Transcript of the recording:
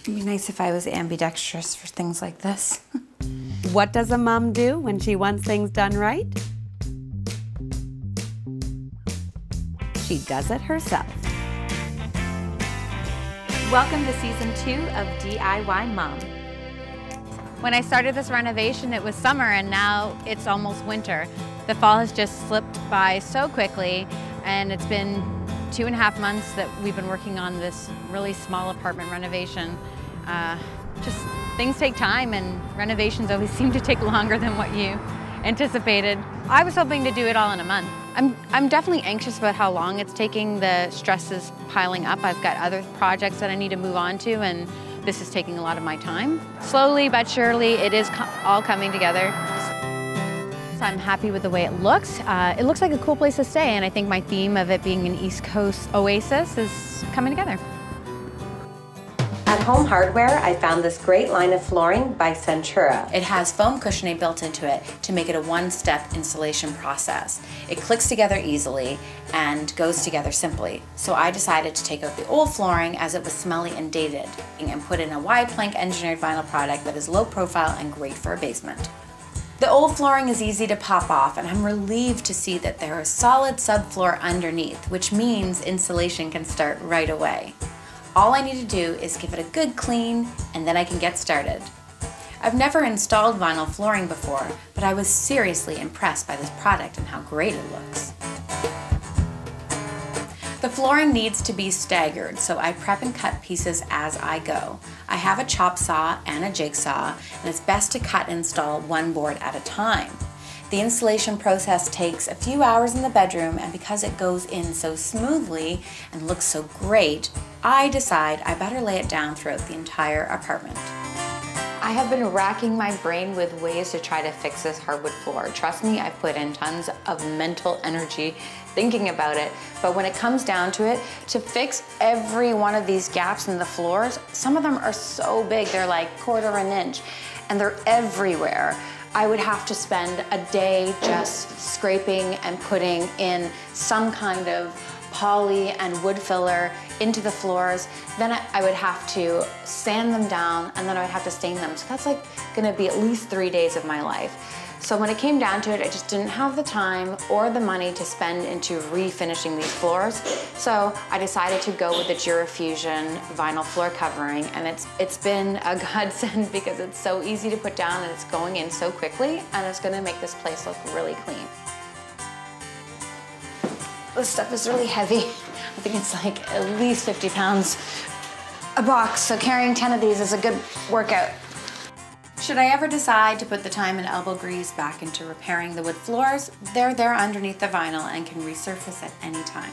It'd be nice if I was ambidextrous for things like this. What does a mom do when she wants things done right? She does it herself. Welcome to season 2 of DIY Mom. When I started this renovation, it was summer and now it's almost winter. The fall has just slipped by so quickly, and it's been 2.5 months that we've been working on this really small apartment renovation. Just things take time, and renovations always seem to take longer than what you anticipated. I was hoping to do it all in a month. I'm definitely anxious about how long it's taking. The stress is piling up. I've got other projects that I need to move on to, and this is taking a lot of my time. Slowly but surely, it is all coming together. So I'm happy with the way it looks. It looks like a cool place to stay, and I think my theme of it being an East Coast oasis is coming together. At Home Hardware, I found this great line of flooring by Centura. It has foam cushioning built into it to make it a one-step installation process. It clicks together easily and goes together simply. So I decided to take out the old flooring as it was smelly and dated and put in a wide plank engineered vinyl product that is low profile and great for a basement. The old flooring is easy to pop off, and I'm relieved to see that there is solid subfloor underneath, which means installation can start right away. All I need to do is give it a good clean, and then I can get started. I've never installed vinyl flooring before, but I was seriously impressed by this product and how great it looks. The flooring needs to be staggered, so I prep and cut pieces as I go. I have a chop saw and a jigsaw, and it's best to cut and install one board at a time. The installation process takes a few hours in the bedroom, and because it goes in so smoothly and looks so great, I decide I better lay it down throughout the entire apartment. I have been racking my brain with ways to try to fix this hardwood floor. Trust me, I've put in tons of mental energy thinking about it, but when it comes down to it, to fix every one of these gaps in the floors, some of them are so big, they're like 1/4 inch, and they're everywhere. I would have to spend a day just scraping and putting in some kind of poly and wood filler into the floors. Then I would have to sand them down, and then I would have to stain them. So that's like gonna be at least 3 days of my life. So when it came down to it, I just didn't have the time or the money to spend into refinishing these floors. So I decided to go with the Durafusion vinyl floor covering, and it's been a godsend because it's so easy to put down and it's going in so quickly, and it's gonna make this place look really clean. This stuff is really heavy. I think it's like at least 50 pounds a box, so carrying 10 of these is a good workout. Should I ever decide to put the time and elbow grease back into repairing the wood floors, they're there underneath the vinyl and can resurface at any time.